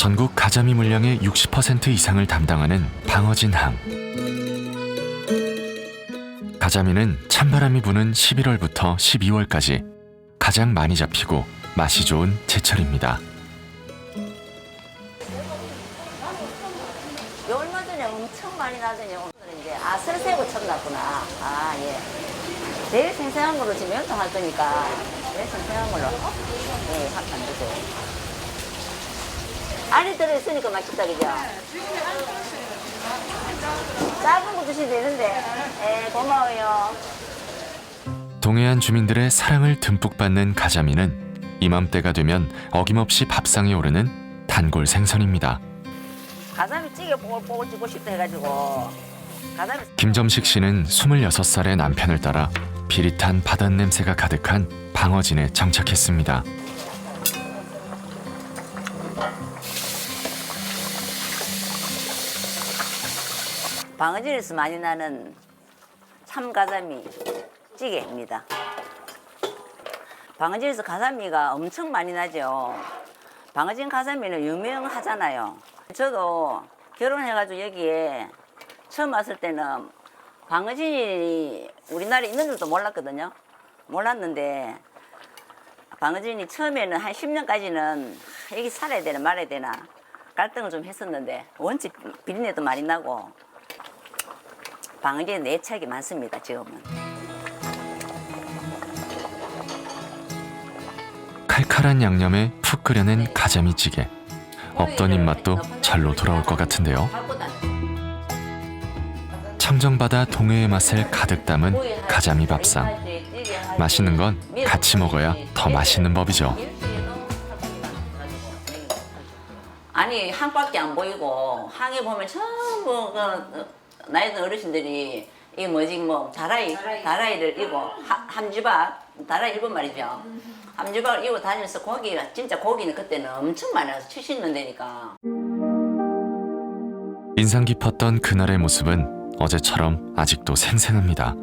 전국 가자미 물량의 60% 이상을 담당하는 방어진항. 가자미는 찬바람이 부는 11월부터 12월까지 가장 많이 잡히고 맛이 좋은 제철입니다. 얼마 전에 엄청 많이 나더니 오늘 이제 설새고 처음 났구나. 예. 제일 생생한 걸로 지금 연통할 거니까 제일 생생한 걸로 확 만들죠. 알이 들어있으니까 맛있다, 그죠? 작은 거 드셔도 되는데. 고마워요. 동해안 주민들의 사랑을 듬뿍 받는 가자미는 이맘때가 되면 어김없이 밥상에 오르는 단골 생선입니다. 가자미 찌개 뽀글뽀글 찍고 싶다 해가지고 가자미. 김점식 씨는 26살의 남편을 따라 비릿한 바닷냄새가 가득한 방어진에 정착했습니다. 방어진에서 많이 나는 참가자미 찌개입니다. 방어진에서 가자미가 엄청 많이 나죠. 방어진 가자미는 유명하잖아요. 저도 결혼해가지고 여기에 처음 왔을 때는 방어진이 우리나라에 있는 줄도 몰랐거든요. 몰랐는데 방어진이 처음에는 한 10년까지는 여기 살아야 되나 말아야 되나 갈등을 좀 했었는데 원체 비린내도 많이 나고 방어진에 내착이 많습니다, 지금은. 칼칼한 양념에 푹 끓여낸 가자미찌개. 없던 입맛도 절로 돌아올 것 같은데요. 청정바다 동해의 맛을 가득 담은 가자미 밥상. 맛있는 건 같이 먹어야 더 맛있는 법이죠. 아니 항밖에 안 보이고 항에 보면 전부 나이 든 어르신들이 이게 뭐지 뭐 다라이를 입고 함지박 다라이 일본 말이죠. 함지박을 입고 다니면서 고기가 진짜 고기는 그때는 엄청 많아서 70년대니까. 인상 깊었던 그날의 모습은 어제처럼 아직도 생생합니다.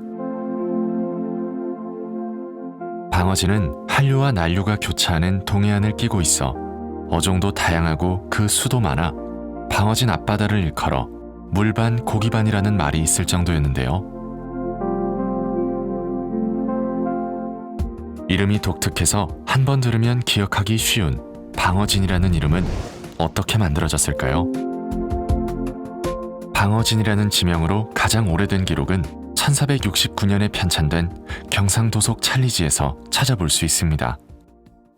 방어진은 한류와 난류가 교차하는 동해안을 끼고 있어 어종도 다양하고 그 수도 많아 방어진 앞바다를 일컬어 물반 고기반이라는 말이 있을 정도였는데요. 이름이 독특해서 한 번 들으면 기억하기 쉬운 방어진이라는 이름은 어떻게 만들어졌을까요? 방어진이라는 지명으로 가장 오래된 기록은 1469년에 편찬된 경상도속 찰리지에서 찾아볼 수 있습니다.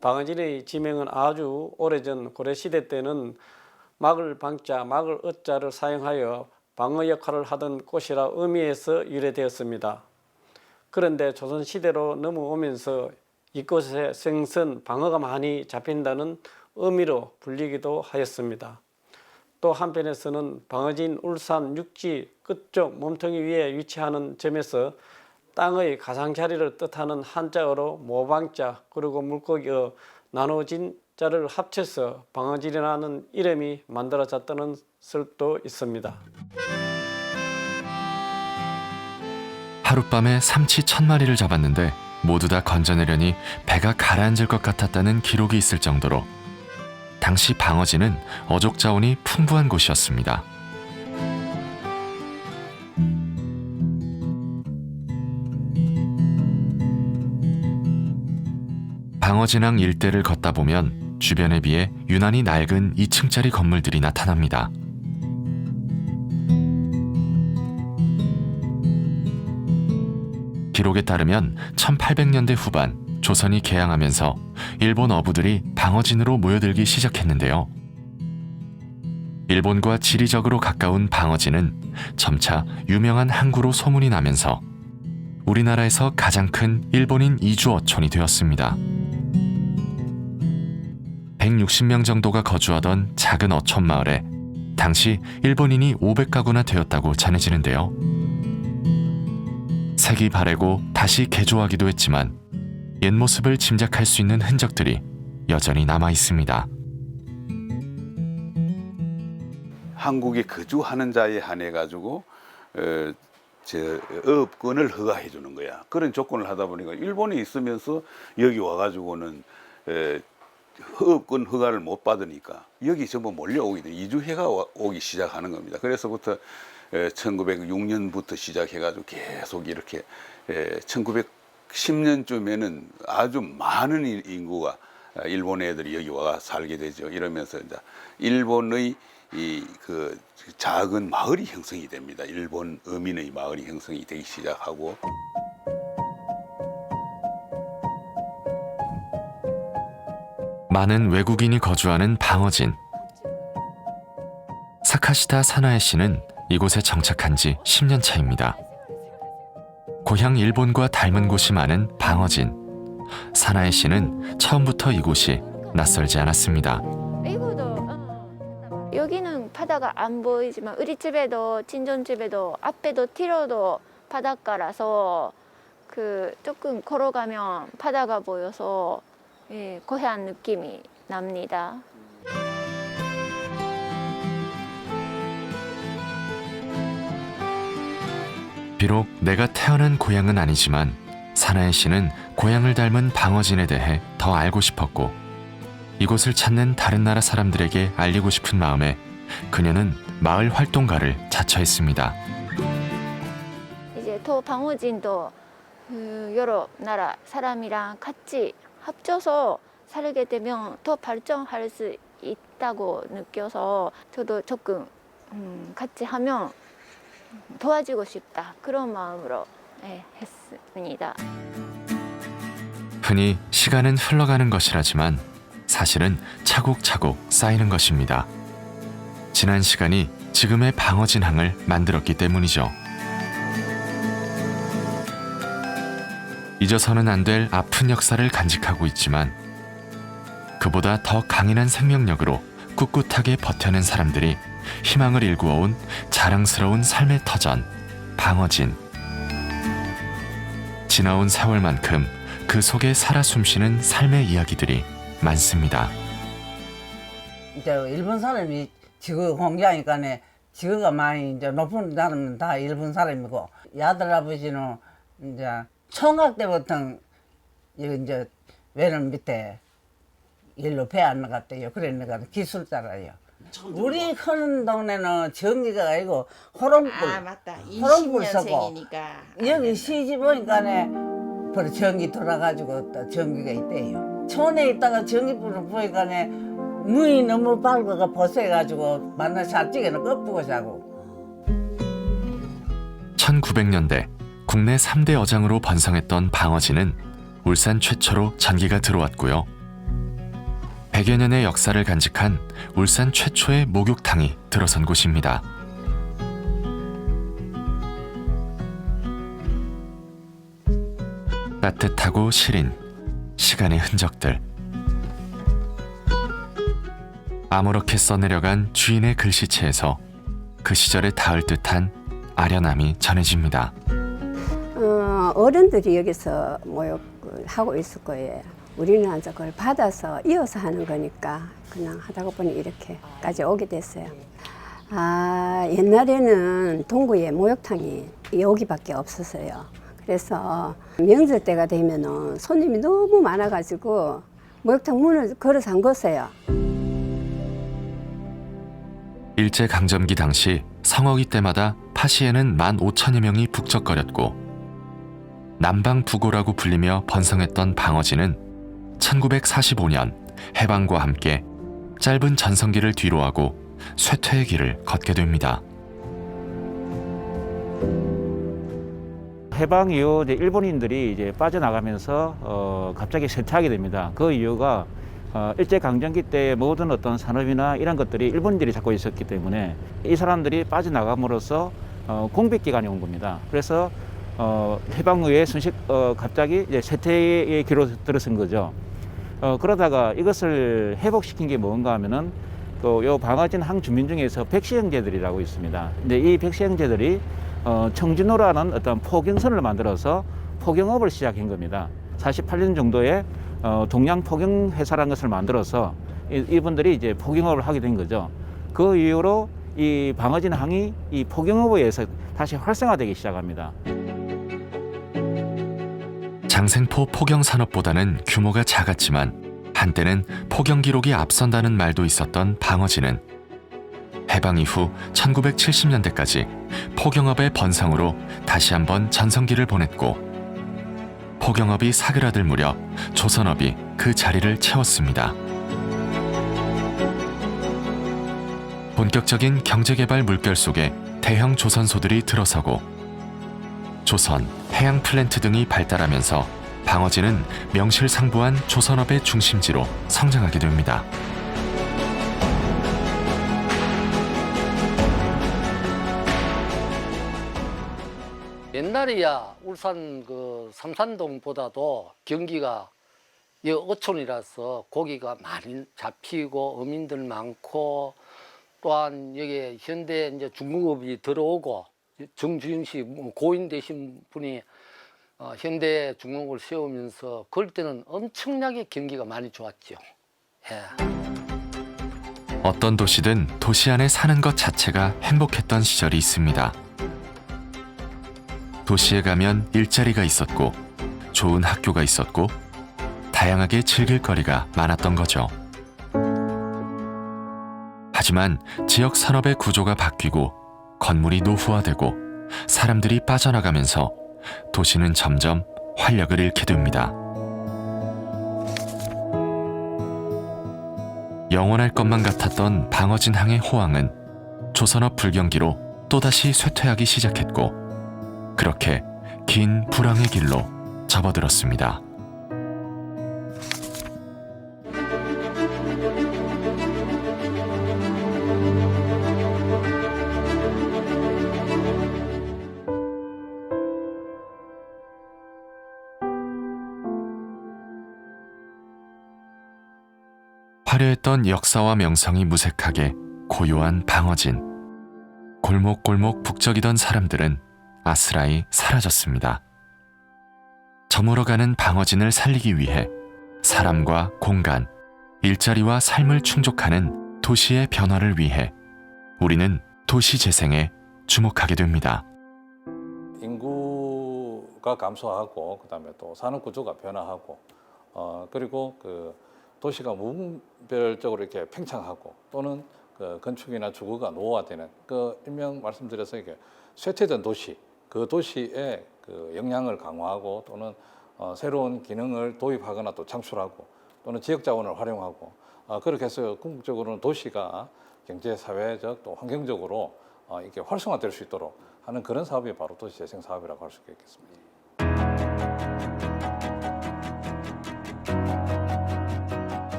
방어진의 지명은 아주 오래전 고려시대 때는 막을 방자, 막을 어자를 사용하여 방어 역할을 하던 꽃이라 의미에서 유래되었습니다. 그런데 조선시대로 넘어오면서 이곳에 생선, 방어가 많이 잡힌다는 의미로 불리기도 하였습니다. 또 한편에서는 방어진 울산 육지 끝쪽 몸통이 위에 위치하는 점에서 땅의 가장자리를 뜻하는 한자어로 모방자 그리고 물고기어 나눠진 자를 합쳐서 방어진이라는 이름이 만들어졌다는 설도 있습니다. 하룻밤에 삼치 1000마리를 잡았는데 모두 다 건져내려니 배가 가라앉을 것 같았다는 기록이 있을 정도로 당시 방어진은 어족 자원이 풍부한 곳이었습니다. 방어진항 일대를 걷다 보면 주변에 비해 유난히 낡은 2층짜리 건물들이 나타납니다. 기록에 따르면 1800년대 후반 조선이 개항하면서 일본 어부들이 방어진으로 모여들기 시작했는데요. 일본과 지리적으로 가까운 방어진은 점차 유명한 항구로 소문이 나면서 우리나라에서 가장 큰 일본인 이주 어촌이 되었습니다. 160명 정도가 거주하던 작은 어촌 마을에 당시 일본인이 500가구나 되었다고 전해지는데요. 색이 바래고 다시 개조하기도 했지만 옛 모습을 짐작할 수 있는 흔적들이 여전히 남아 있습니다. 한국에 거주하는 자에 한해 가지고 어업권을 허가해 주는 거야. 그런 조건을 하다 보니까 일본에 있으면서 여기 와가지고는 허업권 허가를 못 받으니까 여기 전부 몰려오게 돼. 이주해가 오기 시작하는 겁니다. 그래서부터 1906년부터 시작해가지고 계속 이렇게 1910년쯤에는 아주 많은 인구가 일본 애들이 여기 와 살게 되죠. 이러면서 이제 일본의 그 작은 마을이 형성이 됩니다. 일본 어민의 마을이 형성이 되기 시작하고. 많은 외국인이 거주하는 방어진. 사카시타 사나에 씨는 이곳에 정착한 지 10년 차입니다. 고향 일본과 닮은 곳이 많은 방어진. 사나에 씨는 처음부터 이곳이 낯설지 않았습니다. 여기는 바다가 안 보이지만 우리 집에도 친정집에도 앞에도 뒤로도 바닷가라서 조금 걸어가면 바다가 보여서 고향 느낌이 납니다. 비록 내가 태어난 고향은 아니지만 사나에 씨는 고향을 닮은 방어진에 대해 더 알고 싶었고 이곳을 찾는 다른 나라 사람들에게 알리고 싶은 마음에 그녀는 마을 활동가를 자처했습니다. 이제 또 방어진도 여러 나라 사람이랑 같이 합쳐서 살게 되면 더 발전할 수 있다고 느껴서 저도 조금 같이 하면 도와주고 싶다 그런 마음으로 했습니다. 흔히 시간은 흘러가는 것이라지만 사실은 차곡차곡 쌓이는 것입니다. 지난 시간이 지금의 방어진항을 만들었기 때문이죠. 잊어서는 안 될 아픈 역사를 간직하고 있지만 그보다 더 강인한 생명력으로 꿋꿋하게 버텨낸 사람들이 희망을 일구어온 자랑스러운 삶의 터전, 방어진. 지나온 세월만큼 그 속에 살아 숨쉬는 삶의 이야기들이 많습니다. 이제 일본 사람이 지구 공장이니까 지구가 많이 이제 높은 사람은 다 일본 사람이고 야들 아버지는 이제 총각 때부터 이제 외는 밑에 일로 배 안 나갔대요. 그래 내가 기술자라요. 우리 큰 동네는 전기가 아니고 호롱불. 아 맞다. 호롱불 쓰고 20년생이니까. 여기 시집 오니까 벌써 전기 돌아가지고 또 전기가 있대요. 촌에 있다가 전기불을 보니까 문이 너무 밝아가 벗어가지고 만나 샷찌개는 꺼쁘고 자고. 1900년대 국내 3대 어장으로 번성했던 방어진은 울산 최초로 전기가 들어왔고요. 100여 년의 역사를 간직한 울산 최초의 목욕탕이 들어선 곳입니다. 따뜻하고 시린 시간의 흔적들. 아무렇게 써내려간 주인의 글씨체에서 그 시절에 닿을 듯한 아련함이 전해집니다. 어른들이 여기서 모욕을 하고 있을 거예요. 우리는 이제 그걸 받아서 이어서 하는 거니까 그냥 하다가 보니 이렇게까지 오게 됐어요. 옛날에는 동구에 목욕탕이 여기밖에 없었어요. 그래서 명절 때가 되면은 손님이 너무 많아가지고 목욕탕 문을 걸어 잠궜어요. 일제강점기 당시 성어기 때마다 파시에는 15,000여 명이 북적거렸고 남방부고라고 불리며 번성했던 방어진은 1945년 해방과 함께 짧은 전성기를 뒤로하고 쇠퇴의 길을 걷게 됩니다. 해방 이후 이제 일본인들이 이제 빠져나가면서 갑자기 쇠퇴하게 됩니다. 그 이유가 일제 강점기 때 모든 어떤 산업이나 이런 것들이 일본인들이 잡고 있었기 때문에 이 사람들이 빠져나감으로써 공백 기간이 온 겁니다. 그래서 해방 후에 갑자기 이제 쇠퇴의 길로 들어선 거죠. 그러다가 이것을 회복시킨 게 뭔가 하면은 요 방어진 항 주민 중에서 백씨 형제들이라고 있습니다. 근데 이 백씨 형제들이 청진호라는 어떤 포경선을 만들어서 포경업을 시작한 겁니다. 48년 정도에 동양 포경 회사라는 것을 만들어서 이분들이 이제 포경업을 하게 된 거죠. 그 이후로 이 방어진 항이 이 포경업에 의해서 다시 활성화되기 시작합니다. 장생포 포경 산업보다는 규모가 작았지만 한때는 포경 기록이 앞선다는 말도 있었던 방어진은 해방 이후 1970년대까지 포경업의 번성으로 다시 한번 전성기를 보냈고 포경업이 사그라들 무렵 조선업이 그 자리를 채웠습니다. 본격적인 경제개발 물결 속에 대형 조선소들이 들어서고 조선, 해양 플랜트 등이 발달하면서 방어진은 명실상부한 조선업의 중심지로 성장하게 됩니다. 옛날이야 울산 그 삼산동보다도 경기가 이 어촌이라서 고기가 많이 잡히고 어민들 많고 또한 여기 현대 이제 중공업이 들어오고 정주영 씨 고인 되신 분이 현대 중공업을 세우면서 그럴 때는 엄청나게 경기가 많이 좋았죠. 예. 어떤 도시든 도시 안에 사는 것 자체가 행복했던 시절이 있습니다. 도시에 가면 일자리가 있었고 좋은 학교가 있었고 다양하게 즐길 거리가 많았던 거죠. 하지만 지역 산업의 구조가 바뀌고 건물이 노후화되고 사람들이 빠져나가면서 도시는 점점 활력을 잃게 됩니다. 영원할 것만 같았던 방어진항의 호황은 조선업 불경기로 또다시 쇠퇴하기 시작했고 그렇게 긴 불황의 길로 접어들었습니다. 화려했던 역사와 명성이 무색하게 고요한 방어진. 골목골목 북적이던 사람들은 아스라이 사라졌습니다. 저물어가는 방어진을 살리기 위해 사람과 공간, 일자리와 삶을 충족하는 도시의 변화를 위해 우리는 도시 재생에 주목하게 됩니다. 인구가 감소하고 그다음에 또 산업 구조가 변화하고 그리고 그 도시가 무분별적으로 이렇게 팽창하고 또는 그 건축이나 주거가 노후화되는 그 일명 말씀드려서 이게 쇠퇴된 도시, 그 도시의 그 역량을 강화하고 또는 새로운 기능을 도입하거나 또 창출하고 또는 지역 자원을 활용하고 그렇게 해서 궁극적으로는 도시가 경제, 사회적 또 환경적으로 이렇게 활성화될 수 있도록 하는 그런 사업이 바로 도시재생 사업이라고 할 수 있겠습니다.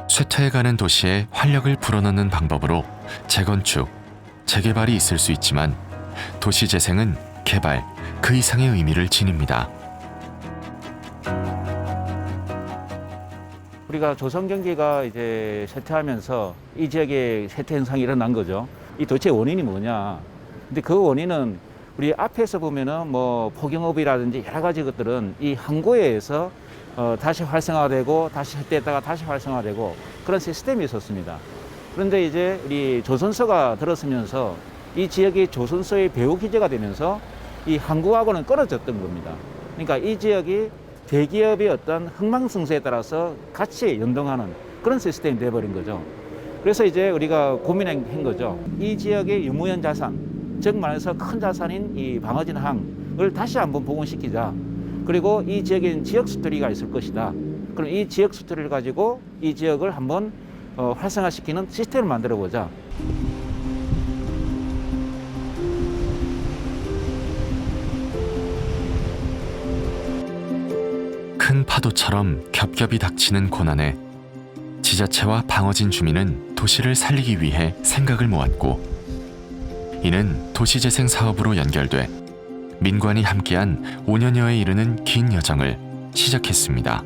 쇠퇴해가는 도시에 활력을 불어넣는 방법으로 재건축, 재개발이 있을 수 있지만 도시 재생은 개발, 그 이상의 의미를 지닙니다. 우리가 조선 경기가 이제 쇠퇴하면서 이 지역에 쇠퇴 현상이 일어난 거죠. 이 도대체 원인이 뭐냐? 근데 그 원인은 우리 앞에서 보면은 뭐 포경업이라든지 여러 가지 것들은 이 항구에 의해서 다시 활성화되고 다시 쇠퇴했다가 다시 활성화되고 그런 시스템이 있었습니다. 그런데 이제 우리 조선소가 들어서면서 이 지역이 조선소의 배후 기지가 되면서 이 항구하고는 끊어졌던 겁니다. 그러니까 이 지역이 대기업의 어떤 흥망성쇠에 따라서 같이 연동하는 그런 시스템이 돼버린 거죠. 그래서 이제 우리가 고민한 거죠. 이 지역의 유무현 자산, 즉 말해서 큰 자산인 이 방어진 항을 다시 한번 복원시키자. 그리고 이 지역에는 지역 스토리가 있을 것이다. 그럼 이 지역 스토리를 가지고 이 지역을 한번 활성화시키는 시스템을 만들어 보자. 큰 파도처럼 겹겹이 닥치는 고난에 지자체와 방어진 주민은 도시를 살리기 위해 생각을 모았고 이는 도시재생 사업으로 연결돼 민관이 함께한 5년여에 이르는 긴 여정을 시작했습니다.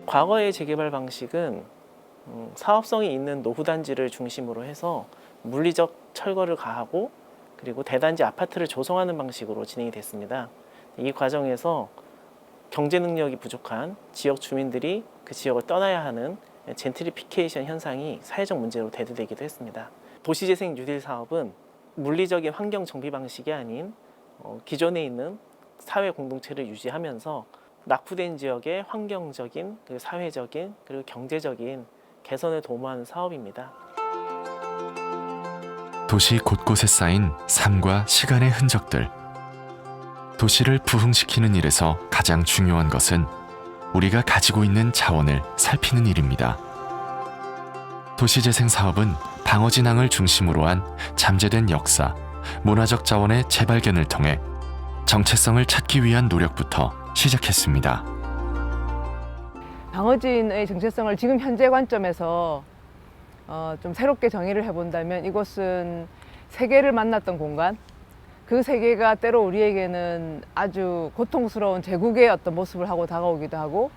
과거의 재개발 방식은 사업성이 있는 노후단지를 중심으로 해서 물리적 철거를 가하고 그리고 대단지 아파트를 조성하는 방식으로 진행이 됐습니다. 이 과정에서 경제 능력이 부족한 지역 주민들이 그 지역을 떠나야 하는 젠트리피케이션 현상이 사회적 문제로 대두되기도 했습니다. 도시재생 뉴딜 사업은 물리적인 환경 정비 방식이 아닌 기존에 있는 사회 공동체를 유지하면서 낙후된 지역의 환경적인, 그리고 사회적인, 그리고 경제적인 개선에 도모하는 사업입니다. 도시 곳곳에 쌓인 삶과 시간의 흔적들. 도시를 부흥시키는 일에서 가장 중요한 것은 우리가 가지고 있는 자원을 살피는 일입니다. 도시재생 사업은 방어진항을 중심으로 한 잠재된 역사, 문화적 자원의 재발견을 통해 정체성을 찾기 위한 노력부터 시작했습니다. 방어진의 정체성을 지금 현재 관점에서 좀 새롭게 정의를 해본다면 이곳은 세계를 만났던 공간, 그 세계가 때로 우리에게는 아주 고통스러운 제국의 어떤 모습을 하고 다가오기도 하고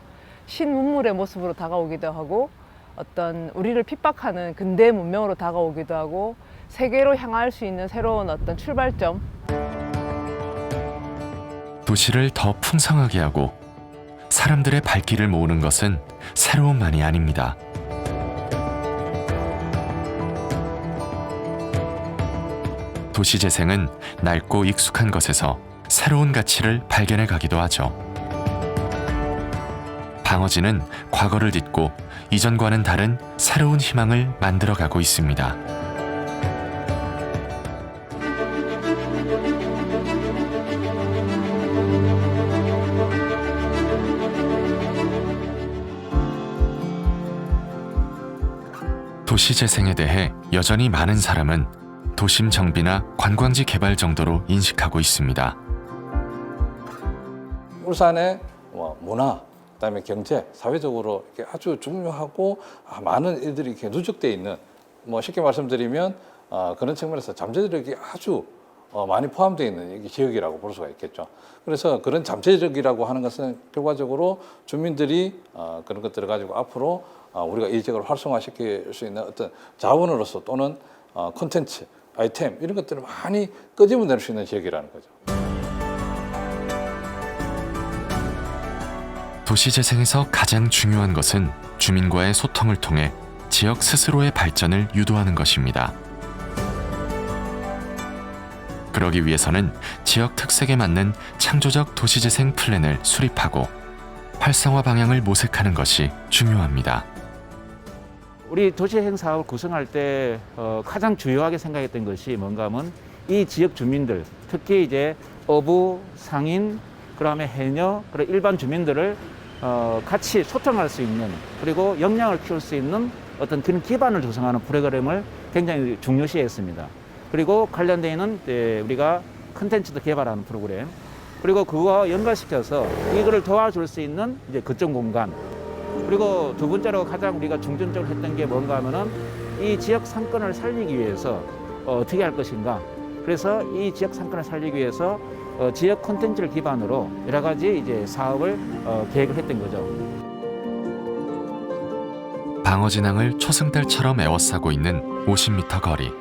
신문물의 모습으로 다가오기도 하고 어떤 우리를 핍박하는 근대 문명으로 다가오기도 하고 세계로 향할 수 있는 새로운 어떤 출발점. 도시를 더 풍성하게 하고 사람들의 발길을 모으는 것은 새로움만이 아닙니다. 도시재생은 낡고 익숙한 것에서 새로운 가치를 발견해 가기도 하죠. 방어진은 과거를 딛고 이전과는 다른 새로운 희망을 만들어가고 있습니다. 도시재생에 대해 여전히 많은 사람은 도심 정비나 관광지 개발 정도로 인식하고 있습니다. 울산의 문화, 그다음에 경제, 사회적으로 이렇게 아주 중요하고 많은 일들이 이렇게 누적되어 있는, 쉽게 말씀드리면 그런 측면에서 잠재력이 아주 많이 포함되어 있는 이 지역이라고 볼 수가 있겠죠. 그래서 그런 잠재력이라고 하는 것은 결과적으로 주민들이 그런 것들을 가지고 앞으로 우리가 이 지역을 활성화시킬 수 있는 어떤 자원으로서 또는 콘텐츠, 아이템 이런 것들을 많이 끄집어낼 수 있는 지역이라는 거죠. 도시재생에서 가장 중요한 것은 주민과의 소통을 통해 지역 스스로의 발전을 유도하는 것입니다. 그러기 위해서는 지역 특색에 맞는 창조적 도시재생 플랜을 수립하고 활성화 방향을 모색하는 것이 중요합니다. 우리 도시재생 사업을 구성할 때 가장 중요하게 생각했던 것이 뭔가 하면 이 지역 주민들, 특히 이제 어부, 상인, 그다음에 해녀, 그리고 일반 주민들을 같이 소통할 수 있는, 그리고 역량을 키울 수 있는 어떤 그런 기반을 조성하는 프로그램을 굉장히 중요시했습니다. 그리고 관련되어 있는 우리가 콘텐츠도 개발하는 프로그램, 그리고 그거와 연관시켜서 이거를 도와줄 수 있는 이제 거점 공간, 그리고 두 번째로 가장 우리가 중점적으로 했던 게 뭔가 하면은 이 지역 상권을 살리기 위해서 어떻게 할 것인가. 그래서 이 지역 상권을 살리기 위해서 지역 콘텐츠를 기반으로 여러 가지 이제 사업을 계획을 했던 거죠. 방어진항을 초승달처럼 에워싸고 있는 50m 거리.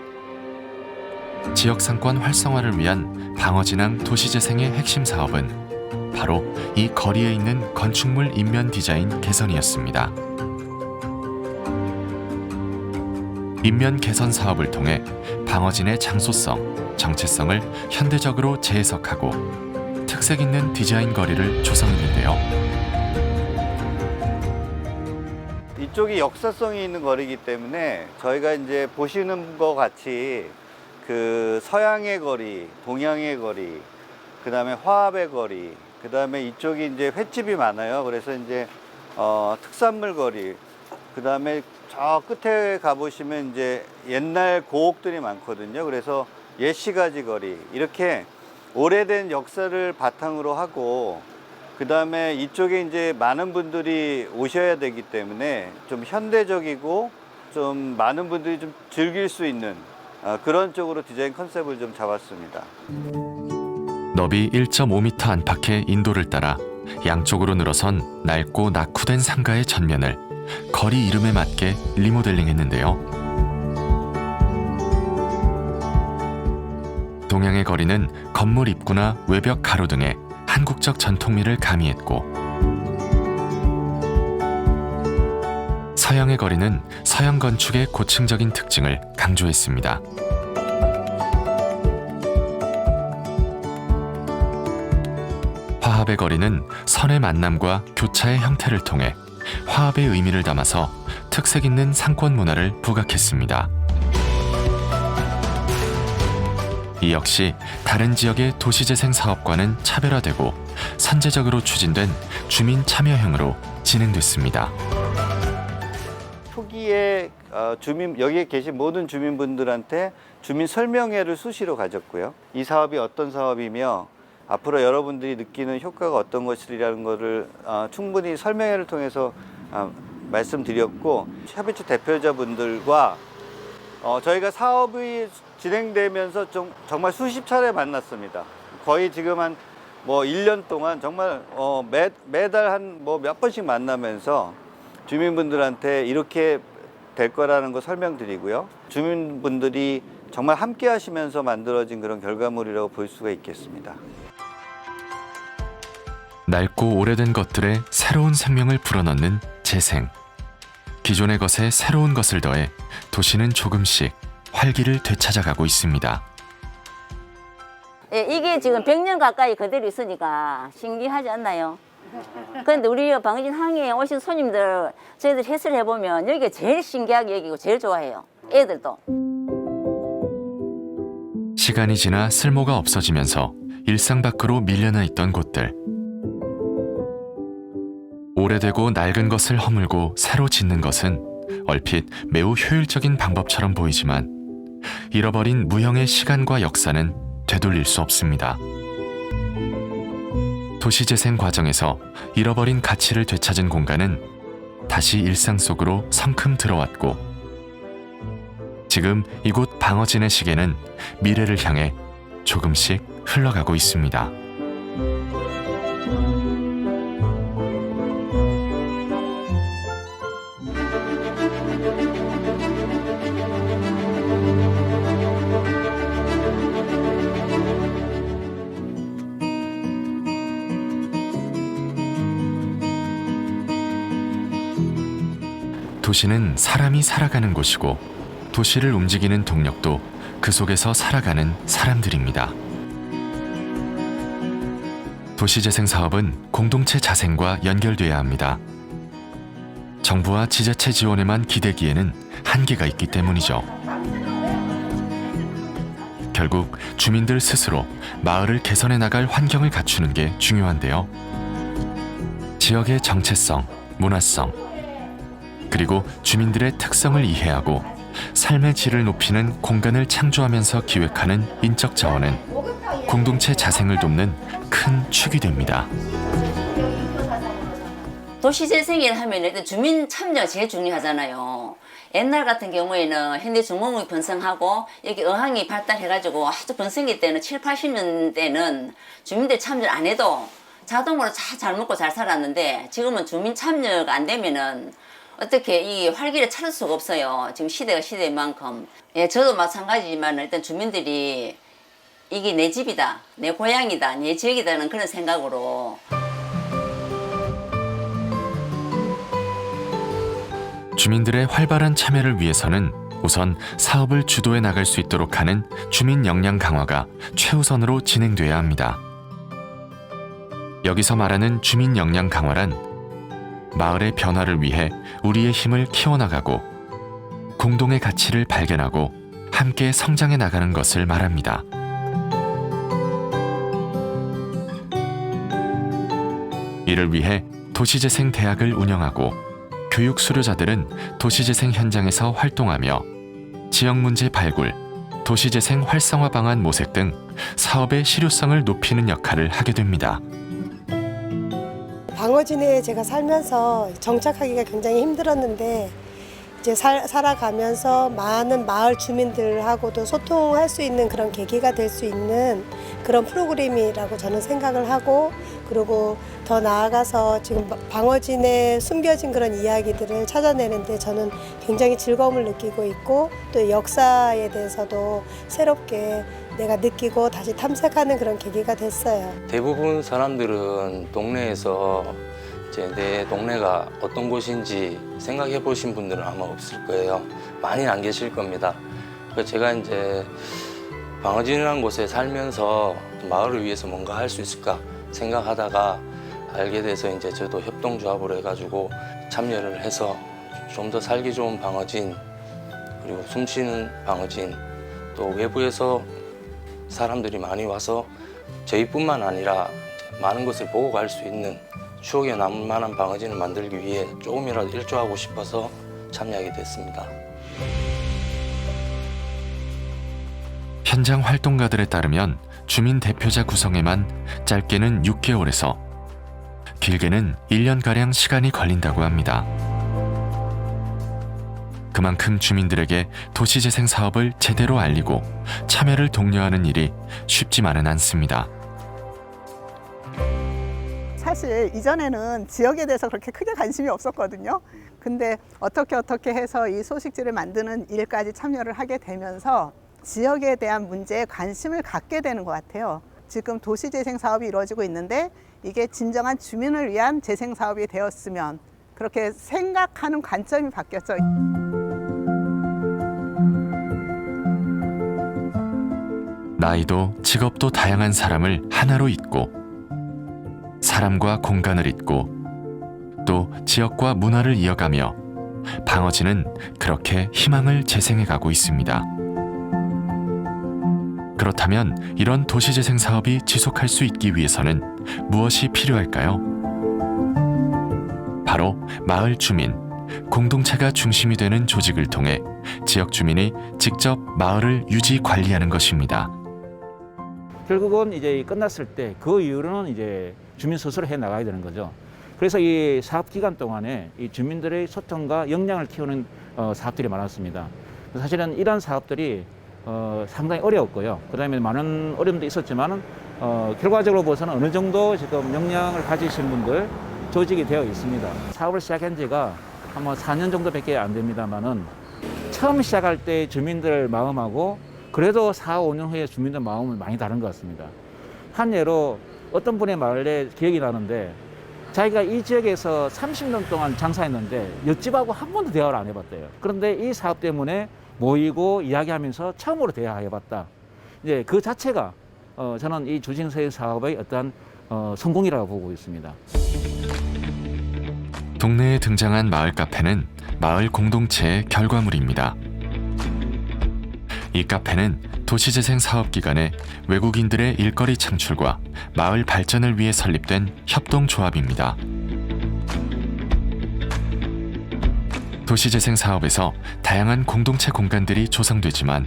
지역 상권 활성화를 위한 방어진항 도시재생의 핵심 사업은 바로 이 거리에 있는 건축물 인면 디자인 개선이었습니다. 인면 개선 사업을 통해 방어진의 장소성, 정체성을 현대적으로 재해석하고 특색 있는 디자인 거리를 조성했는데요. 이쪽이 역사성이 있는 거리이기 때문에 저희가 이제 보시는 것 같이 그 서양의 거리, 동양의 거리, 그 다음에 화합의 거리, 그 다음에 이쪽이 이제 횟집이 많아요. 그래서 이제 특산물 거리, 그 다음에 저 끝에 가보시면 이제 옛날 고옥들이 많거든요. 그래서 옛시가지 거리, 이렇게 오래된 역사를 바탕으로 하고, 그 다음에 이쪽에 이제 많은 분들이 오셔야 되기 때문에 좀 현대적이고 좀 많은 분들이 좀 즐길 수 있는 그런 쪽으로 디자인 컨셉을 좀 잡았습니다. 너비 1.5m 안팎의 인도를 따라 양쪽으로 늘어선 낡고 낙후된 상가의 전면을 거리 이름에 맞게 리모델링했는데요. 동양의 거리는 건물 입구나 외벽 가로 등에 한국적 전통미를 가미했고, 서양의 거리는 서양 건축의 고층적인 특징을 강조했습니다. 화합의 거리는 선의 만남과 교차의 형태를 통해 화합의 의미를 담아서 특색 있는 상권 문화를 부각했습니다. 이 역시 다른 지역의 도시재생 사업과는 차별화되고 선제적으로 추진된 주민 참여형으로 진행됐습니다. 초기에 여기에 계신 모든 주민분들한테 주민 설명회를 수시로 가졌고요. 이 사업이 어떤 사업이며 앞으로 여러분들이 느끼는 효과가 어떤 것이라는 것을 충분히 설명회를 통해서 말씀드렸고, 협의체 대표자분들과 저희가 사업이 진행되면서 정말 수십 차례 만났습니다. 거의 지금 한 1년 동안 정말 매달 한 몇 번씩 만나면서 주민분들한테 이렇게 될 거라는 거 설명드리고요. 주민분들이 정말 함께 하시면서 만들어진 그런 결과물이라고 볼 수가 있겠습니다. 낡고 오래된 것들에 새로운 생명을 불어넣는 재생. 기존의 것에 새로운 것을 더해 도시는 조금씩 활기를 되찾아가고 있습니다. 예, 이게 지금 100년 가까이 그대로 있으니까 신기하지 않나요? 그런데 우리 방어진 항해에 오신 손님들 저희들 해설을 해보면 여기가 제일 신기하게 여기고 제일 좋아해요. 애들도. 시간이 지나 쓸모가 없어지면서 일상 밖으로 밀려나 있던 곳들. 오래되고 낡은 것을 허물고 새로 짓는 것은 얼핏 매우 효율적인 방법처럼 보이지만 잃어버린 무형의 시간과 역사는 되돌릴 수 없습니다. 도시재생 과정에서 잃어버린 가치를 되찾은 공간은 다시 일상 속으로 성큼 들어왔고, 지금 이곳 방어진의 시계는 미래를 향해 조금씩 흘러가고 있습니다. 도시는 사람이 살아가는 곳이고 도시를 움직이는 동력도 그 속에서 살아가는 사람들입니다. 도시재생 사업은 공동체 자생과 연결돼야 합니다. 정부와 지자체 지원에만 기대기에는 한계가 있기 때문이죠. 결국 주민들 스스로 마을을 개선해 나갈 환경을 갖추는 게 중요한데요. 지역의 정체성, 문화성, 그리고 주민들의 특성을 이해하고 삶의 질을 높이는 공간을 창조하면서 기획하는 인적 자원은 공동체 자생을 돕는 큰 축이 됩니다. 도시재생을 하면 일단 주민 참여가 제일 중요하잖아요. 옛날 같은 경우에는 현대중공업이 번성하고 여기 어항이 발달해가지고 아주 번성기 때는 7, 80년대는 주민들 참여를 안 해도 자동으로 잘 먹고 잘 살았는데, 지금은 주민 참여가 안 되면은 어떻게 이 활기를 찾을 수가 없어요. 지금 시대가 시대인 만큼. 예, 저도 마찬가지지만 일단 주민들이 이게 내 집이다, 내 고향이다, 내 지역이다는 그런 생각으로. 주민들의 활발한 참여를 위해서는 우선 사업을 주도해 나갈 수 있도록 하는 주민 역량 강화가 최우선으로 진행돼야 합니다. 여기서 말하는 주민 역량 강화란 마을의 변화를 위해 우리의 힘을 키워나가고 공동의 가치를 발견하고 함께 성장해 나가는 것을 말합니다. 이를 위해 도시재생 대학을 운영하고 교육 수료자들은 도시재생 현장에서 활동하며 지역 문제 발굴, 도시재생 활성화 방안 모색 등 사업의 실효성을 높이는 역할을 하게 됩니다. 방어진에 제가 살면서 정착하기가 굉장히 힘들었는데 이제 살아가면서 많은 마을 주민들하고도 소통할 수 있는 그런 계기가 될 수 있는 그런 프로그램이라고 저는 생각을 하고, 그리고 더 나아가서 지금 방어진에 숨겨진 그런 이야기들을 찾아내는데 저는 굉장히 즐거움을 느끼고 있고, 또 역사에 대해서도 새롭게 내가 느끼고 다시 탐색하는 그런 계기가 됐어요. 대부분 사람들은 동네에서 이제 내 동네가 어떤 곳인지 생각해 보신 분들은 아마 없을 거예요. 많이는 안 계실 겁니다. 그래서 제가 이제 방어진이라는 곳에 살면서 마을을 위해서 뭔가 할 수 있을까 생각하다가 알게 돼서 이제 저도 협동조합으로 해가지고 참여를 해서 좀 더 살기 좋은 방어진, 그리고 숨쉬는 방어진, 또 외부에서 사람들이 많이 와서 저희뿐만 아니라 많은 것을 보고 갈 수 있는 추억에 남을 만한 방어진을 만들기 위해 조금이라도 일조하고 싶어서 참여하게 됐습니다. 현장 활동가들에 따르면 주민 대표자 구성에만 짧게는 6개월에서 길게는 1년가량 시간이 걸린다고 합니다. 그만큼 주민들에게 도시재생 사업을 제대로 알리고 참여를 독려하는 일이 쉽지만은 않습니다. 사실 이전에는 지역에 대해서 그렇게 크게 관심이 없었거든요. 근데 어떻게 해서 이 소식지를 만드는 일까지 참여를 하게 되면서 지역에 대한 문제에 관심을 갖게 되는 것 같아요. 지금 도시재생 사업이 이루어지고 있는데 이게 진정한 주민을 위한 재생 사업이 되었으면, 그렇게 생각하는 관점이 바뀌었죠. 나이도 직업도 다양한 사람을 하나로 잇고 사람과 공간을 잇고 또 지역과 문화를 이어가며 방어진은 그렇게 희망을 재생해가고 있습니다. 그렇다면 이런 도시재생 사업이 지속할 수 있기 위해서는 무엇이 필요할까요? 바로 마을 주민, 공동체가 중심이 되는 조직을 통해 지역 주민이 직접 마을을 유지 관리하는 것입니다. 결국은 이제 끝났을 때 그 이후로는 이제 주민 스스로 해 나가야 되는 거죠. 그래서 이 사업 기간 동안에 이 주민들의 소통과 역량을 키우는 사업들이 많았습니다. 사실은 이런 사업들이 상당히 어려웠고요. 그다음에 많은 어려움도 있었지만은 결과적으로 보서는 어느 정도 지금 역량을 가지신 분들 조직이 되어 있습니다. 사업을 시작한 지가 아마 4년 정도밖에 안 됩니다만은 처음 시작할 때 주민들 마음하고 그래도 4, 5년 후에 주민들 마음은 많이 다른 것 같습니다. 한 예로 어떤 분의 말에 기억이 나는데 자기가 이 지역에서 30년 동안 장사했는데 옆집하고 한 번도 대화를 안 해봤대요. 그런데 이 사업 때문에 모이고 이야기하면서 처음으로 대화해봤다. 이제 그 자체가 저는 이 주진서의 사업의 어떠한 성공이라고 보고 있습니다. 동네에 등장한 마을 카페는 마을 공동체의 결과물입니다. 이 카페는 도시재생 사업 기간에 외국인들의 일거리 창출과 마을 발전을 위해 설립된 협동조합입니다. 도시재생 사업에서 다양한 공동체 공간들이 조성되지만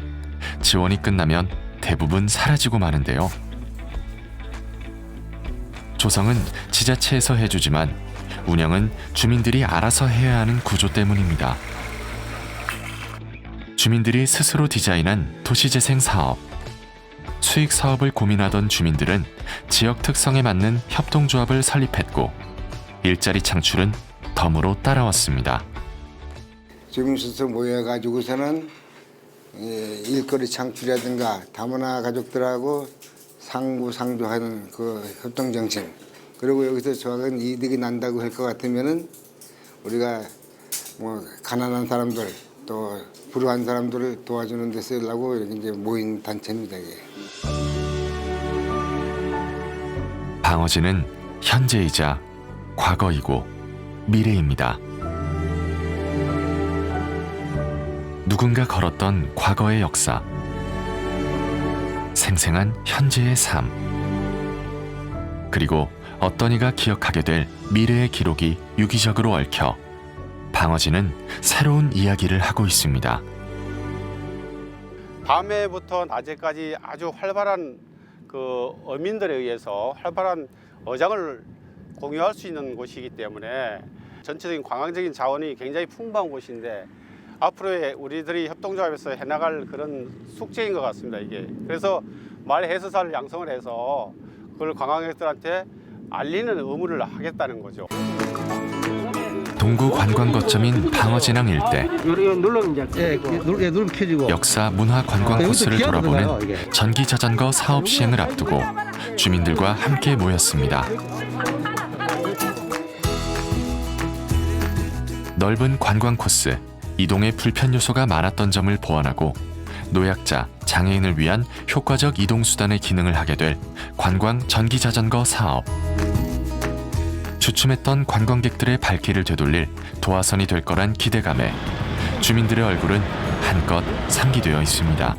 지원이 끝나면 대부분 사라지고 마는데요. 조성은 지자체에서 해주지만 운영은 주민들이 알아서 해야 하는 구조 때문입니다. 주민들이 스스로 디자인한 도시재생 사업. 수익 사업을 고민하던 주민들은 지역 특성에 맞는 협동조합을 설립했고 일자리 창출은 덤으로 따라왔습니다. 주민 스스로 모여가지고서는 일거리 창출이라든가 다문화 가족들하고 상부상조하는 그 협동 정신, 그리고 여기서 조합은 이득이 난다고 할 것 같으면은 우리가 뭐 가난한 사람들 또 불우한 사람들을 도와주는 데 쓰려고 이제 모인 단체입니다. 이게. 방어진은 현재이자 과거이고 미래입니다. 누군가 걸었던 과거의 역사, 생생한 현재의 삶, 그리고 어떤 이가 기억하게 될 미래의 기록이 유기적으로 얽혀 방어진은 새로운 이야기를 하고 있습니다. 밤에부터 낮에까지 아주 활발한 그 어민들에 의해서 활발한 어장을 공유할 수 있는 곳이기 때문에 전체적인 관광적인 자원이 굉장히 풍부한 곳인데 앞으로의 우리들이 협동조합에서 해나갈 그런 숙제인 것 같습니다. 이게 그래서 마을 해수사를 양성을 해서 그걸 관광객들한테 알리는 의무를 하겠다는 거죠. 동구 관광 거점인 방어진항 일대. 역사 문화 관광 코스를 돌아보는 전기 자전거 사업 시행을 앞두고 주민들과 함께 모였습니다. 넓은 관광 코스, 이동의 불편 요소가 많았던 점을 보완하고 노약자, 장애인을 위한 효과적 이동수단의 기능을 하게 될 관광 전기자전거 사업. 주춤했던 관광객들의 발길을 되돌릴 도화선이 될 거란 기대감에 주민들의 얼굴은 한껏 상기되어 있습니다.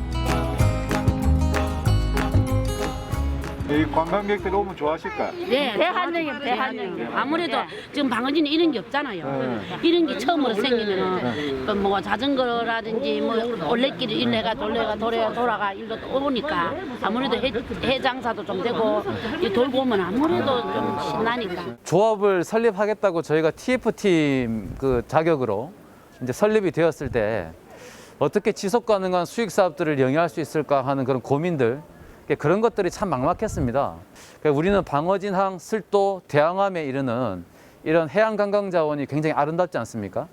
이 관광객들 오면 좋아하실까요? 네, 대환영이에요, 대환영이에요. 아무래도 지금 방어진에 이런 게 없잖아요. 이런 게 처음으로 생기면은 뭐 자전거라든지 뭐 올레길을 일레가 돌아가 일로 오니까 아무래도 해 장사도 좀 되고 돌고 오면 아무래도 좀 신나니까. 조합을 설립하겠다고 저희가 TF팀 그 자격으로 이제 설립이 되었을 때 어떻게 지속 가능한 수익 사업들을 영위할 수 있을까 하는 그런 고민들, 그런 것들이 참 막막했습니다. 우리는 방어진항, 슬도, 대항암에 이르는 이런 해양 관광 자원이 굉장히 아름답지 않습니까?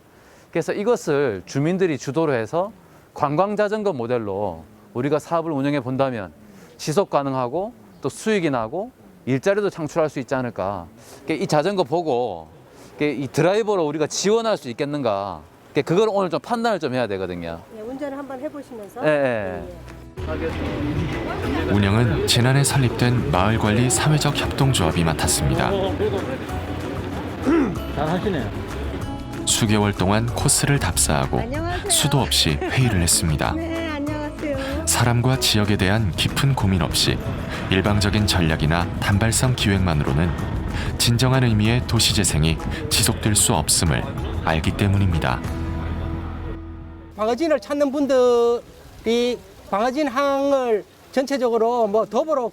그래서 이것을 주민들이 주도로 해서 관광 자전거 모델로 우리가 사업을 운영해 본다면 지속 가능하고 또 수익이 나고 일자리도 창출할 수 있지 않을까. 이 자전거 보고 이 드라이버로 우리가 지원할 수 있겠는가. 그걸 오늘 좀 판단을 좀 해야 되거든요. 네, 운전을 한번 해보시면서. 네. 운영은 지난해 설립된 마을관리 사회적 협동조합이 맡았습니다. 잘하시네요. 수개월 동안 코스를 답사하고 수도 없이 회의를 했습니다. 네, 안녕하세요. 사람과 지역에 대한 깊은 고민 없이 일방적인 전략이나 단발성 기획만으로는 진정한 의미의 도시재생이 지속될 수 없음을 알기 때문입니다. 방어진을 찾는 분들이 방어진항을 전체적으로 뭐 도보로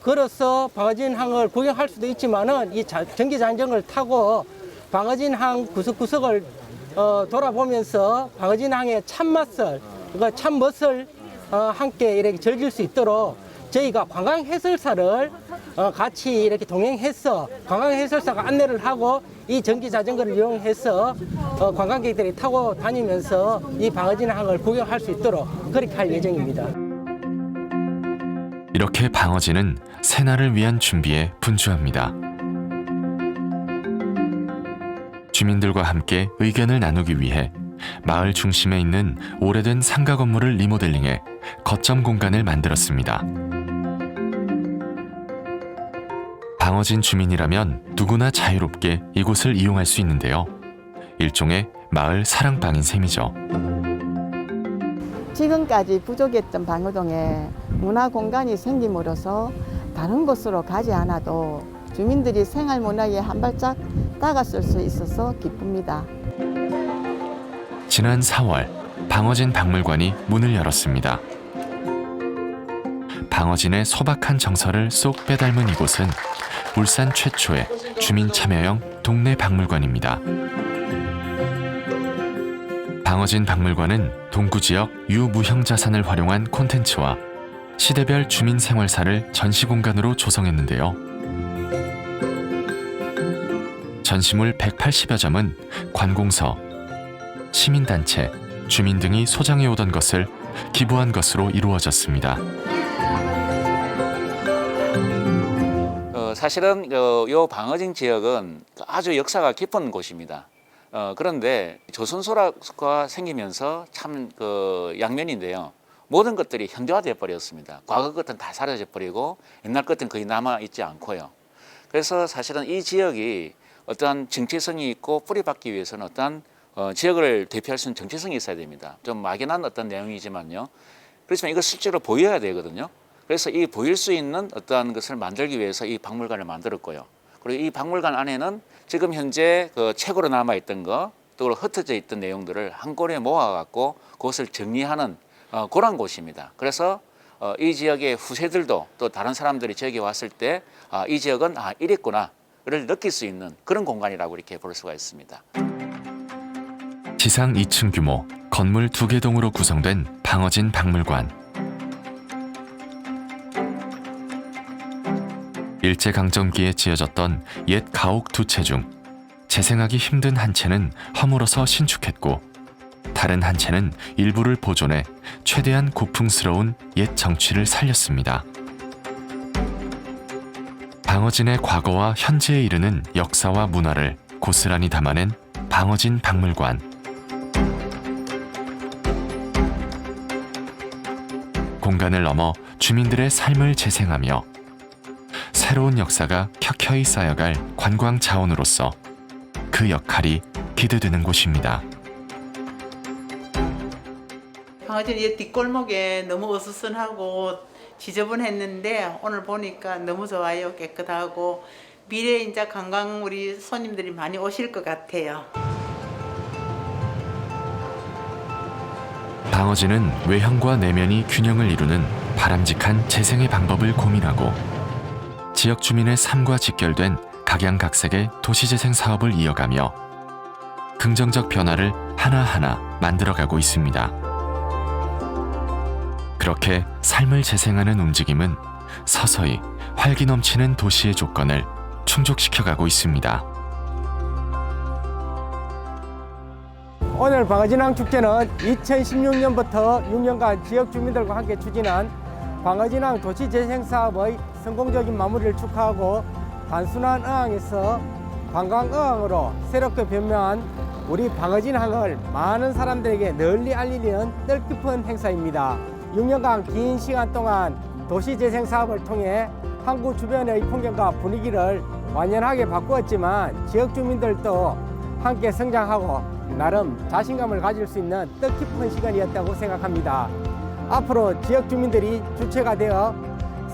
걸어서 방어진항을 구경할 수도 있지만은 이 전기자전거를 타고 방어진항 구석구석을 돌아보면서 방어진항의 참맛을, 그러니까 참멋을 함께 이렇게 즐길 수 있도록 저희가 관광해설사를 같이 이렇게 동행해서 관광해설사가 안내를 하고 이 전기자전거를 이용해서 관광객들이 타고 다니면서 이 방어진항을 구경할 수 있도록 그렇게 할 예정입니다. 이렇게 방어진은 새날을 위한 준비에 분주합니다. 주민들과 함께 의견을 나누기 위해 마을 중심에 있는 오래된 상가 건물을 리모델링해 거점 공간을 만들었습니다. 방어진 주민이라면 누구나 자유롭게 이곳을 이용할 수 있는데요. 일종의 마을 사랑방인 셈이죠. 지금까지 부족했던 방어동에 문화공간이 생김으로써 다른 곳으로 가지 않아도 주민들이 생활문화에 한 발짝 다가설 수 있어서 기쁩니다. 지난 4월 방어진 박물관이 문을 열었습니다. 방어진의 소박한 정서를 쏙 빼닮은 이곳은 울산 최초의 주민 참여형 동네 박물관입니다. 방어진 박물관은 동구 지역 유무형 자산을 활용한 콘텐츠와 시대별 주민 생활사를 전시 공간으로 조성했는데요. 전시물 180여 점은 관공서, 시민단체, 주민 등이 소장해 오던 것을 기부한 것으로 이루어졌습니다. 사실은 이 방어진 지역은 아주 역사가 깊은 곳입니다. 그런데 조선소라가 생기면서 참 양면인데요. 모든 것들이 현대화되어 버렸습니다. 과거 것은 다 사라져 버리고 옛날 것은 거의 남아 있지 않고요. 그래서 사실은 이 지역이 어떠한 정체성이 있고 뿌리박기 위해서는 어떠한 지역을 대표할 수 있는 정체성이 있어야 됩니다. 좀 막연한 어떤 내용이지만요. 그렇지만 이걸 실제로 보여야 되거든요. 그래서 이 보일 수 있는 어떠한 것을 만들기 위해서 이 박물관을 만들었고요. 그리고 이 박물관 안에는 지금 현재 책으로 남아있던 거, 또 흩어져 있던 내용들을 한 곳에 모아갖고 그것을 정리하는 그런 곳입니다. 그래서 이 지역의 후세들도 또 다른 사람들이 지역에 왔을 때 이 지역은 이랬구나를 느낄 수 있는 그런 공간이라고 이렇게 볼 수가 있습니다. 지상 2층 규모 건물 2개 동으로 구성된 방어진 박물관. 일제강점기에 지어졌던 옛 가옥 2채 중 재생하기 힘든 한 채는 허물어서 신축했고 다른 한 채는 일부를 보존해 최대한 고풍스러운 옛 정취를 살렸습니다. 방어진의 과거와 현재에 이르는 역사와 문화를 고스란히 담아낸 방어진 박물관. 공간을 넘어 주민들의 삶을 재생하며 새로운 역사가 켜켜이 쌓여갈 관광 자원으로서 그 역할이 기대되는 곳입니다. 방어진 이 뒷골목에 너무 어수선하고 지저분했는데 오늘 보니까 너무 좋아요. 깨끗하고 미래에 이제 관광 우리 손님들이 많이 오실 것 같아요. 방어진은 외형과 내면이 균형을 이루는 바람직한 재생의 방법을 고민하고 지역 주민의 삶과 직결된 각양각색의 도시재생 사업을 이어가며 긍정적 변화를 하나하나 만들어가고 있습니다. 그렇게 삶을 재생하는 움직임은 서서히 활기 넘치는 도시의 조건을 충족시켜가고 있습니다. 오늘 방어진항 축제는 2016년부터 6년간 지역 주민들과 함께 추진한 방어진항 도시재생사업의 성공적인 마무리를 축하하고 단순한 어항에서 관광어항으로 새롭게 변모한 우리 방어진항을 많은 사람들에게 널리 알리는 뜻깊은 행사입니다. 6년간 긴 시간 동안 도시재생사업을 통해 항구 주변의 풍경과 분위기를 완연하게 바꾸었지만 지역 주민들도 함께 성장하고 나름 자신감을 가질 수 있는 뜻깊은 시간이었다고 생각합니다. 앞으로 지역 주민들이 주체가 되어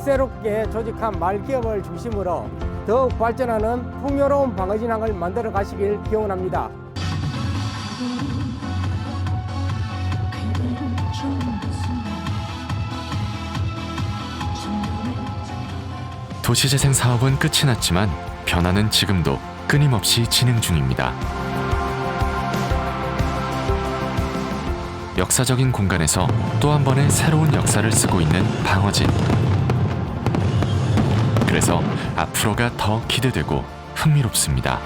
새롭게 조직한 마을기업을 중심으로 더욱 발전하는 풍요로운 방어진항을 만들어 가시길 기원합니다. 도시재생 사업은 끝이 났지만 변화는 지금도 끊임없이 진행 중입니다. 역사적인 공간에서 또 한 번의 새로운 역사를 쓰고 있는 방어진. 그래서 앞으로가 더 기대되고 흥미롭습니다.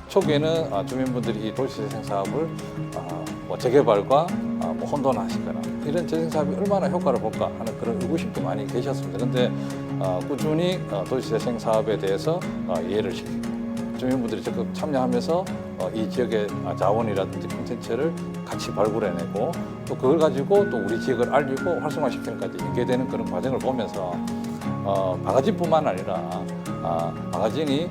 초기에는 주민분들이 이 도시재생 사업을 재개발과 혼돈하시거나 이런 재생 사업이 얼마나 효과를 볼까 하는 그런 의구심도 많이 계셨습니다. 그런데 꾸준히 도시재생 사업에 대해서 이해를 시키고 주민분들이 적극 참여하면서 이 지역의 자원이라든지 콘텐츠를 같이 발굴해내고 또 그걸 가지고 또 우리 지역을 알리고 활성화시키는 까지 연계되는 그런 과정을 보면서 방어진뿐만 아니라 방어진이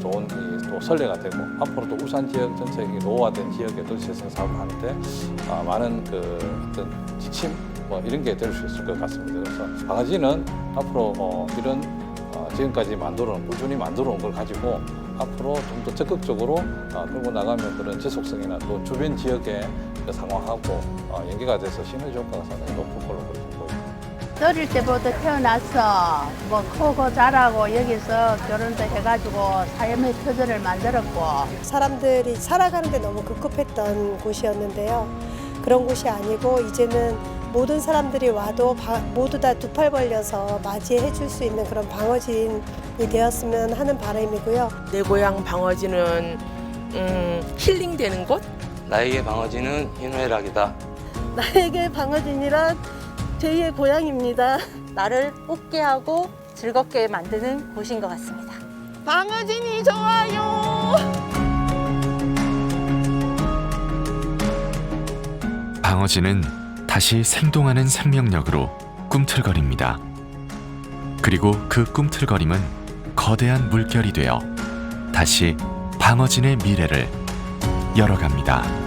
좋은 또 선례가 되고 앞으로 또 울산 지역 전체 노후화된 지역의 도시재생 사업을 하는데 많은 그 어떤 지침 이런 게 될 수 있을 것 같습니다. 그래서 방어진은 앞으로 이런 지금까지 꾸준히 만들어 온 걸 가지고 앞으로 좀 더 적극적으로 끌고 나가면 그런 지속성이나 또 주변 지역의 상황하고 연계가 돼서 시너지 효과가 상당히 높을 걸로 보입니다. 어릴 때부터 태어나서 뭐 크고 자라고 여기서 결혼도 해가지고 삶의 터전을 만들었고 사람들이 살아가는데 너무 급급했던 곳이었는데요. 그런 곳이 아니고 이제는 모든 사람들이 와도 모두 다 두 팔 벌려서 맞이해 줄 수 있는 그런 방어진이 되었으면 하는 바람이고요. 내 고향 방어진은 힐링되는 곳? 나에게 방어진은 희노애락이다. 나에게 방어진이란 제2의 고향입니다. 나를 웃게 하고 즐겁게 만드는 곳인 것 같습니다. 방어진이 좋아요. 방어진은 다시 생동하는 생명력으로 꿈틀거립니다. 그리고 그 꿈틀거림은 거대한 물결이 되어 다시 방어진의 미래를 열어갑니다.